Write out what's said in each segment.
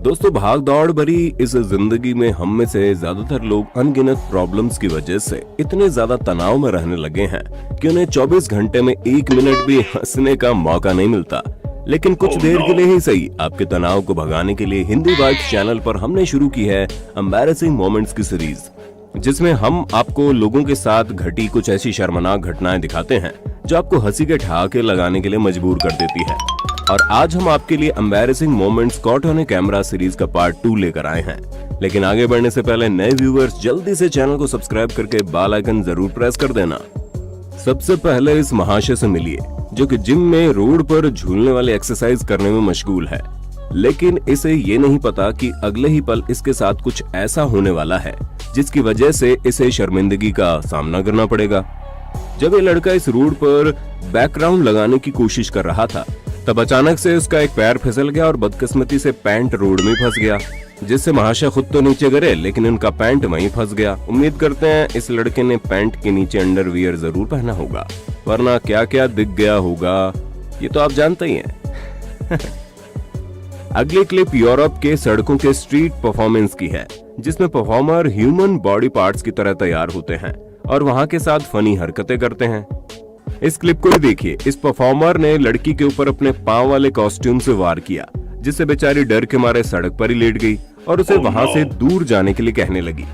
दोस्तों, भाग दौड़ भरी इस जिंदगी में हम में से ज्यादातर लोग अनगिनत प्रॉब्लम्स की वजह से इतने ज्यादा तनाव में रहने लगे हैं कि उन्हें 24 घंटे में 1 मिनट भी हंसने का मौका नहीं मिलता। लेकिन कुछ देर के लिए ही सही, आपके तनाव को भगाने के लिए हिंदी वाइब्स चैनल पर हमने शुरू की है एम्बैरेसिंग मोमेंट्स की सीरीज, जिसमें हम आपको लोगों के साथ घटी कुछ ऐसी शर्मनाक घटनाएं दिखाते हैं जो आपको हंसी के ठहाके लगाने के लिए मजबूर कर देती है। और आज हम आपके लिए embarrassing moments caught on camera series का पार्ट 2 लेकर आए हैं। लेकिन आगे बढ़ने से पहले नए व्यूअर्स जल्दी से चैनल को सब्सक्राइब करके बेल आइकन जरूर प्रेस कर देना। सबसे पहले इस महाशय से मिलिए जो कि जिम में रोड पर झूलने वाली एक्सरसाइज करने में मशगूल है, लेकिन इसे ये नहीं पता कि अगले ही पल इसके साथ कुछ ऐसा होने वाला है जिसकी वजह से इसे शर्मिंदगी का सामना करना पड़ेगा। जब ये लड़का इस रोड पर बैकग्राउंड लगाने की कोशिश कर रहा था, तब अचानक से उसका एक पैर फिसल गया और बदकिस्मती से पैंट रोड में फंस गया, जिससे महाशय खुद तो नीचे गिरे लेकिन उनका पैंट वहीं फंस गया। उम्मीद करते हैं इस लड़के ने पैंट के नीचे अंडरवियर जरूर पहना होगा, वरना क्या क्या दिख गया होगा ये तो आप जानते ही हैं। अगली क्लिप यूरोप के सड़कों के स्ट्रीट परफॉर्मेंस की है, जिसमें परफॉर्मर ह्यूमन बॉडी पार्ट्स की तरह तैयार होते हैं और वहां के साथ फनी हरकतें करते हैं। इस क्लिप को देखिए। इस परफॉर्मर ने लड़की के ऊपर अपने पांव वाले कॉस्ट्यूम से वार किया, जिससे बेचारी डर के मारे सड़क पर ही लेट गई और उसे वहां से दूर जाने के लिए कहने लगी।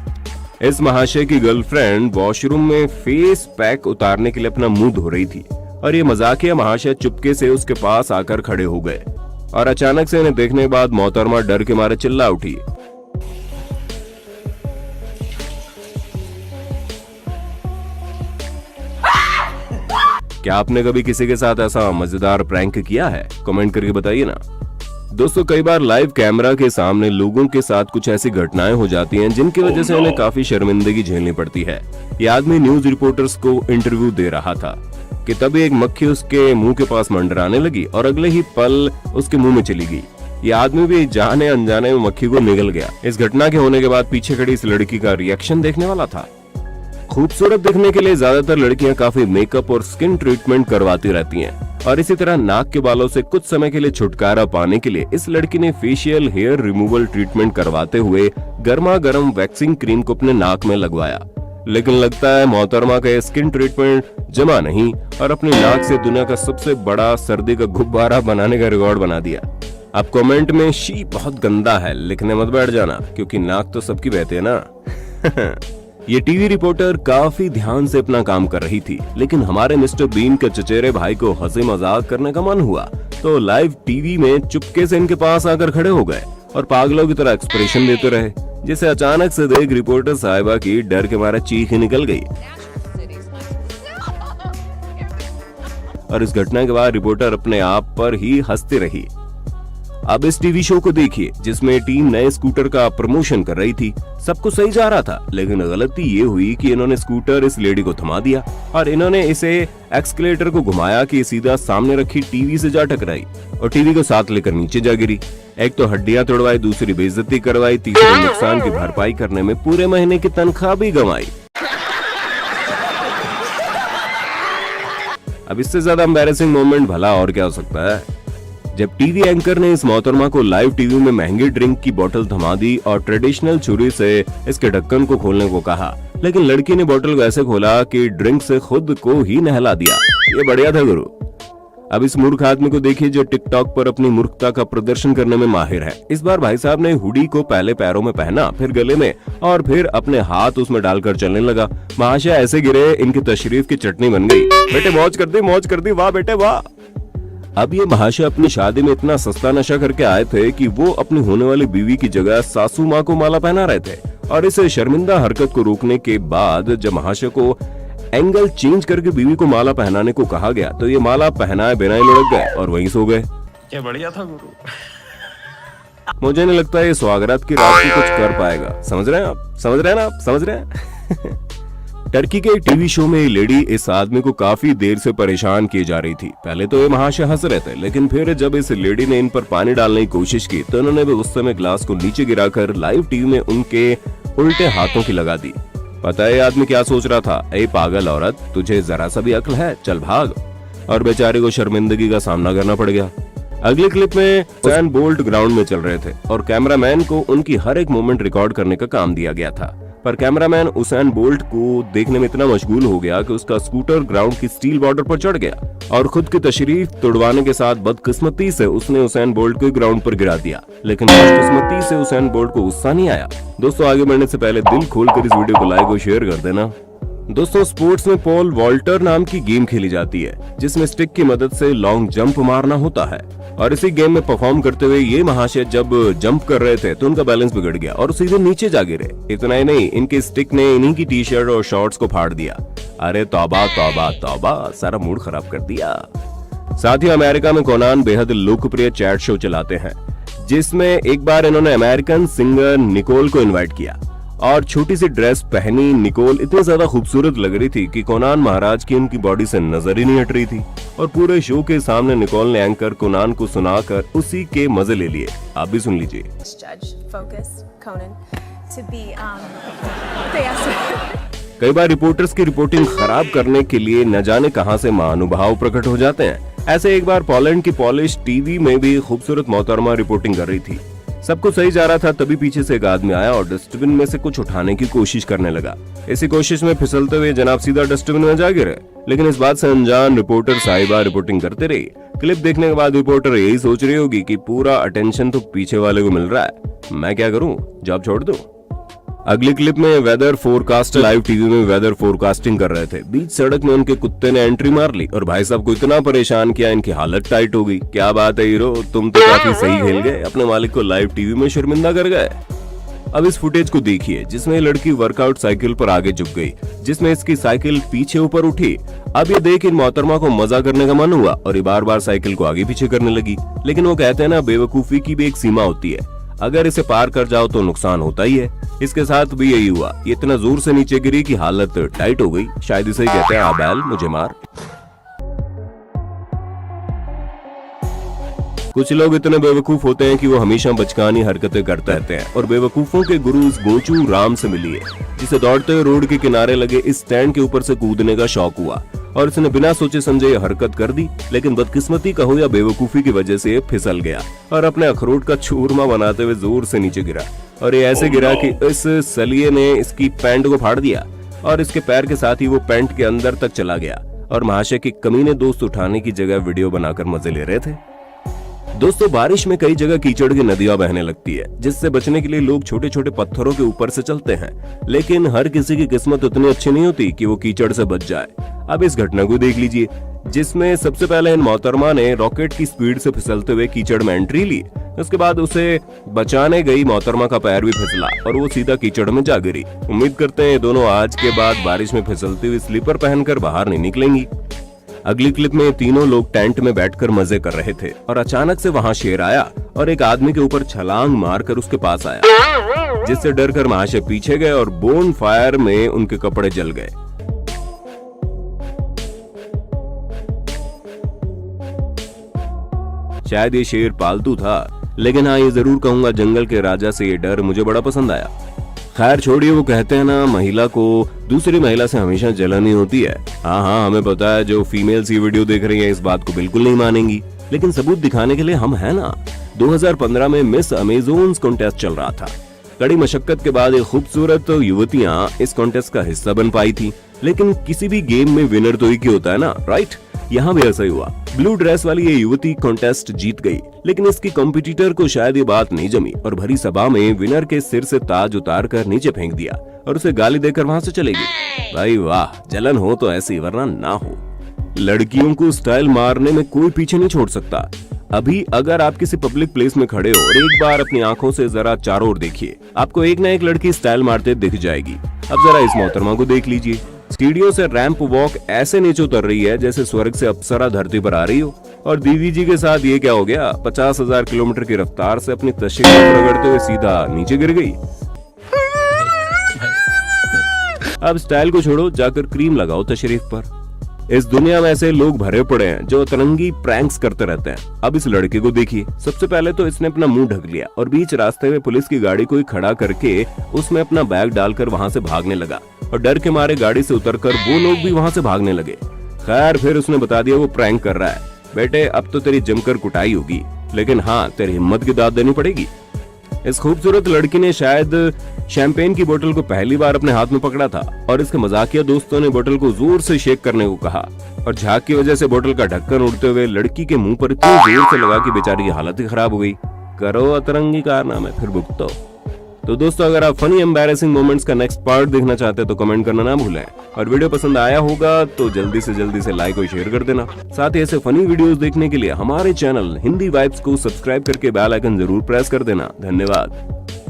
इस महाशय की गर्लफ्रेंड वॉशरूम में फेस पैक उतारने के लिए अपना मुंह धो रही थी और ये मजाकिया महाशय चुपके से उसके पास आकर खड़े हो गए और अचानक से इन्हें देखने के बाद मोहतरमा डर के मारे चिल्ला उठी। क्या आपने कभी किसी के साथ ऐसा मजेदार प्रैंक किया है? कमेंट करके बताइए ना। दोस्तों, कई बार लाइव कैमरा के सामने लोगों के साथ कुछ ऐसी घटनाएं हो जाती हैं जिनकी वजह से उन्हें काफी शर्मिंदगी झेलनी पड़ती है। ये आदमी न्यूज रिपोर्टर्स को इंटरव्यू दे रहा था कि तभी एक मक्खी उसके मुंह के पास मंडराने लगी और अगले ही पल उसके मुंह में चली गई। ये आदमी भी जाने अनजाने में मक्खी को निगल गया। इस घटना के होने के बाद पीछे खड़ी इस लड़की का रिएक्शन देखने वाला था। खूबसूरत दिखने के लिए ज्यादातर लड़कियां काफी मेकअप और स्किन ट्रीटमेंट करवाती रहती हैं और इसी तरह नाक के बालों से कुछ समय के लिए छुटकारा पाने के लिए इस लड़की ने फेशियल हेयर रिमूवल ट्रीटमेंट करवाते हुए गर्मा गर्म वैक्सिंग क्रीम को अपने नाक में लगवाया। लेकिन लगता है मोहतरमा का स्किन ट्रीटमेंट जमा नहीं और अपनी नाक से दुनिया का सबसे बड़ा सर्दी का गुब्बारा बनाने का रिकॉर्ड बना दिया। अब कमेंट में शी बहुत गंदा है लिखने मत बैठ जाना, क्योंकि नाक तो सबकी बहती है ना। ये टीवी रिपोर्टर काफी ध्यान से अपना काम कर रही थी, लेकिन हमारे मिस्टर बीन के चचेरे भाई को हंसी मजाक करने का मन हुआ तो लाइव टीवी में चुपके से इनके पास आकर खड़े हो गए और पागलों की तरह एक्सप्रेशन देते रहे, जिसे अचानक से देख रिपोर्टर साहिबा की डर के मारे चीख निकल गई। और इस घटना के बाद रिपोर्टर अपने आप पर ही हंसती रही। अब इस टीवी शो को देखिए जिसमें टीम नए स्कूटर का प्रमोशन कर रही थी। सब कुछ सही जा रहा था, लेकिन गलती ये हुई कि इन्होंने स्कूटर इस लेडी को थमा दिया और इन्होंने इसे एक्सकलेटर को घुमाया कि सीधा सामने रखी टीवी से जा टकराई और टीवी को साथ लेकर नीचे जा गिरी। एक तो हड्डियां तोड़वाई, दूसरी बेइज्जती करवाई, तीसरे नुकसान की भरपाई करने में पूरे महीने की तनख्वाह भी गंवाई। अब इससे ज्यादा एम्बैरेसिंग मोमेंट भला और क्या हो सकता है? जब टीवी एंकर ने इस मोहतरमा को लाइव टीवी में महंगी ड्रिंक की बोतल थमा दी और ट्रेडिशनल छुरी से इसके ढक्कन को खोलने को कहा, लेकिन लड़की ने बोतल को ऐसे खोला कि ड्रिंक से खुद को ही नहला दिया। ये बढ़िया था गुरु। अब इस मूर्ख आदमी को देखिए जो टिकटॉक पर अपनी मूर्खता का प्रदर्शन करने में माहिर है। इस बार भाई साहब ने हुडी को पहले पैरों में पहना, फिर गले में और फिर अपने हाथ उसमें डालकर चलने लगा। महाशय ऐसे गिरे इनकी तशरीफ की चटनी बन गई। बेटे मौज कर दी, वाह बेटे वाह। अब ये महाशय अपनी शादी में इतना सस्ता नशा करके आए थे कि वो अपनी होने वाली बीवी की जगह सासू माँ को माला पहना रहे थे और इस शर्मिंदा हरकत को रोकने के बाद जब महाशय को एंगल चेंज करके बीवी को माला पहनाने को कहा गया तो ये माला पहनाए बिना ही लुढ़क गए और वहीं सो गए। क्या बढ़िया था गुरु। मुझे नहीं लगता ये स्वागत की रात को कुछ कर पाएगा। समझ रहे हैं आप? समझ रहे हैं? टर्की के टीवी शो में लेडी इस आदमी को काफी देर से परेशान की जा रही थी। पहले तो ये महाशय हंस रहे थे, लेकिन फिर जब इस लेडी ने इन पर पानी डालने की कोशिश की तो उन्होंने भी गुस्से में ग्लास को नीचे गिराकर लाइव टीवी में उनके उल्टे हाथों की लगा दी। पता है आदमी क्या सोच रहा था? ए पागल औरत, तुझे जरा सा भी अक्ल है? चल भाग। और बेचारे को शर्मिंदगी का सामना करना पड़ गया। अगले क्लिप में उसैन बोल्ट ग्राउंड में चल रहे थे और कैमरामैन को उनकी हर एक मूवमेंट रिकॉर्ड करने का काम दिया गया था, पर कैमरामैन उसैन बोल्ट को देखने में इतना मशगूल हो गया कि उसका स्कूटर ग्राउंड की स्टील बॉर्डर पर चढ़ गया और खुद की तशरीफ तुड़वाने के साथ बदकिस्मती से उसने उसैन बोल्ट को ग्राउंड पर गिरा दिया। लेकिन बदकिस्मती से उसैन बोल्ट को गुस्सा नहीं आया। दोस्तों, आगे बढ़ने से पहले दिल खोलकर इस वीडियो को लाइक और शेयर कर देना। दोस्तों, स्पोर्ट्स में पॉल वॉल्टर नाम की गेम खेली जाती है जिसमें स्टिक की मदद से लॉन्ग जंप मारना होता है और इसी गेम में परफॉर्म करते हुए ये महाशय जब जंप कर रहे थे तो उनका बैलेंस बिगड़ गया और सीधे नीचे जा गिरे। इतना ही नहीं, इनके स्टिक ने इन्हीं की टी शर्ट और शॉर्ट्स को फाड़ दिया। अरे तौबा तौबा तौबा, सारा मूड खराब कर दिया। साथ ही अमेरिका में कोनान बेहद लोकप्रिय चैट शो चलाते हैं जिसमें एक बार इन्होंने अमेरिकन सिंगर निकोल को इन्वाइट किया और छोटी सी ड्रेस पहनी निकोल इतनी ज्यादा खूबसूरत लग रही थी कि कोनान महाराज की उनकी बॉडी से नजर ही नहीं हट रही थी और पूरे शो के सामने निकोल ने एंकर कोनान को सुनाकर उसी के मजे ले लिए। आप भी सुन लीजिए। कई बार रिपोर्टर्स की रिपोर्टिंग खराब करने के लिए न जाने कहां से महानुभाव प्रकट हो जाते हैं। ऐसे एक बार पोलैंड की पॉलिश टीवी में भी खूबसूरत मोहतरमा रिपोर्टिंग कर रही थी। सब कुछ सही जा रहा था, तभी पीछे से एक आदमी आया और डस्टबिन में से कुछ उठाने की कोशिश करने लगा। इसी कोशिश में फिसलते हुए जनाब सीधा डस्टबिन में जा गिरे। लेकिन इस बात से अनजान रिपोर्टर साहिबा रिपोर्टिंग करते रही। क्लिप देखने के बाद रिपोर्टर यही सोच रही होगी कि पूरा अटेंशन तो पीछे वाले को मिल रहा है, मैं क्या करूं, जॉब छोड़ दूं। अगली क्लिप में वेदर फोरकास्टर लाइव टीवी में वेदर फोरकास्टिंग कर रहे थे। बीच सड़क में उनके कुत्ते ने एंट्री मार ली और भाई साहब को इतना परेशान किया, इनकी हालत टाइट हो गई। क्या बात है हीरो, तुम तो काफी सही खेल गए, अपने मालिक को लाइव टीवी में शर्मिंदा कर गए। अब इस फुटेज को देखिए जिसमें लड़की वर्कआउट साइकिल पर आगे झुक गई, जिसमें इसकी साइकिल पीछे ऊपर उठी। अब ये देख इन मोहतरमा को मजा करने का मन हुआ और ये बार बार साइकिल को आगे पीछे करने लगी। लेकिन वो कहते हैं ना, बेवकूफी की भी एक सीमा होती है, अगर इसे पार कर जाओ तो नुकसान होता ही है। इसके साथ भी यही हुआ, ये इतना जोर से नीचे गिरी कि हालत टाइट हो गई। शायद इसे ही कहते हैं, आ बैल मुझे मार। कुछ लोग इतने बेवकूफ होते हैं कि वो हमेशा बचकानी हरकतें करते रहते हैं और बेवकूफों के गुरु इस गोचू राम से मिली है जिसे दौड़ते हुए रोड के किनारे लगे इस स्टैंड के ऊपर से कूदने का शौक हुआ और इसने बिना सोचे समझे ये हरकत कर दी। लेकिन बदकिस्मती का हो या बेवकूफी की वजह से ये फिसल गया और अपने अखरोट का चूरमा बनाते हुए जोर से नीचे गिरा और ये ऐसे गिरा कि इस सलिए ने इसकी पैंट को फाड़ दिया और इसके पैर के साथ ही वो पैंट के अंदर तक चला गया और महाशय के कमीने दोस्त उठाने की जगह वीडियो बनाकर मजे ले रहे थे। दोस्तों, बारिश में कई जगह कीचड़ की नदियां बहने लगती है जिससे बचने के लिए लोग छोटे छोटे पत्थरों के ऊपर से चलते हैं, लेकिन हर किसी की किस्मत उतनी अच्छी नहीं होती कि वो कीचड़ से बच जाए। अब इस घटना को देख लीजिए जिसमें सबसे पहले इन मोहतरमा ने रॉकेट की स्पीड से फिसलते हुए कीचड़ में एंट्री ली। उसके बाद उसे बचाने गई मोहतरमा का पैर भी फिसला और वो सीधा कीचड़ में जा गिरी। उम्मीद करते हैं दोनों आज के बाद बारिश में फिसलती हुई स्लीपर पहनकर बाहर नहीं निकलेंगी। अगली क्लिप में तीनों लोग टेंट में बैठकर मजे कर रहे थे और अचानक से वहां शेर आया और एक आदमी के ऊपर छलांग मारकर उसके पास आया, जिससे डरकर महाशय पीछे गए और बोन फायर में उनके कपड़े जल गए। शायद ये शेर पालतू था, लेकिन हाँ ये जरूर कहूंगा जंगल के राजा से ये डर मुझे बड़ा पसंद आया। खैर छोड़िए, वो कहते हैं ना, महिला को दूसरी महिला से हमेशा जलन ही होती है। हाँ, हमें पता है जो फीमेल्स ये वीडियो देख रही हैं इस बात को बिल्कुल नहीं मानेंगी, लेकिन सबूत दिखाने के लिए हम हैं ना। 2015 में मिस अमेज़ोन्स कॉन्टेस्ट चल रहा था। कड़ी मशक्कत के बाद एक खूबसूरत युवतियां इस कॉन्टेस्ट का हिस्सा बन पाई थी, लेकिन किसी भी गेम में विनर तो एक ही होता है ना, राइट? यहाँ भी ऐसा ही हुआ। ब्लू ड्रेस वाली ये युवती कॉन्टेस्ट जीत गई, लेकिन इसकी कॉम्पिटिटर को शायद ये बात नहीं जमी और भरी सभा में विनर के सिर से ताज उतार कर नीचे फेंक दिया और उसे गाली देकर वहां से चले गई। भाई वाह, जलन हो तो ऐसी, वरना ना हो। लड़कियों को स्टाइल मारने में कोई पीछे नहीं छोड़ सकता। अभी अगर आप किसी पब्लिक प्लेस में खड़े हो और एक बार अपनी आंखों से जरा चारों ओर देखिए, आपको एक ना एक लड़की स्टाइल मारते दिख जाएगी। अब जरा इस मोहतरमा को देख लीजिए, सीढ़ियों से रैंप वॉक ऐसे नीचे उतर रही है जैसे स्वर्ग से अप्सरा धरती पर आ रही हो। और दीदी जी के साथ ये क्या हो गया, 50,000 किलोमीटर की रफ्तार से अपनी तशरीफ रगड़ते हुए सीधा नीचे गिर गई। अब स्टाइल को छोड़ो, जाकर क्रीम लगाओ तशरीफ पर। इस दुनिया में ऐसे लोग भरे पड़े हैं जो अतरंगी प्रैंक्स करते रहते हैं। अब इस लड़के को देखिए, सबसे पहले तो इसने अपना मुंह ढक लिया और बीच रास्ते में पुलिस की गाड़ी को खड़ा करके उसमें अपना बैग डालकर वहां से भागने लगा और डर के मारे गाड़ी से उतरकर वो लोग भी वहां से भागने लगे। खैर फिर उसने बता दिया वो प्रैंक कर रहा है। बेटे अब तो तेरी जमकर कुटाई होगी, लेकिन हाँ तेरी हिम्मत की दाद देनी पड़ेगी। इस खूबसूरत लड़की ने शायद शैंपेन की बोतल को पहली बार अपने हाथ में पकड़ा था और इसके मजाकिया दोस्तों ने बोतल को जोर से शेक करने को कहा और झाग की वजह से बोतल का ढक्कन उड़ते हुए लड़की के मुंह पर इतनी जोर से लगा कि बेचारी की हालत ही खराब हो गई। करो अतरंगी कारनामे फिर भुगतो। तो दोस्तों अगर आप फनी एम्बैरेसिंग मोमेंट्स का नेक्स्ट पार्ट देखना चाहते हैं तो कमेंट करना ना भूलें, और वीडियो पसंद आया होगा तो जल्दी से लाइक और शेयर कर देना। साथ ही ऐसे फनी वीडियोस देखने के लिए हमारे चैनल हिंदी वाइब्स को सब्सक्राइब करके बेल आइकन जरूर प्रेस कर देना। धन्यवाद।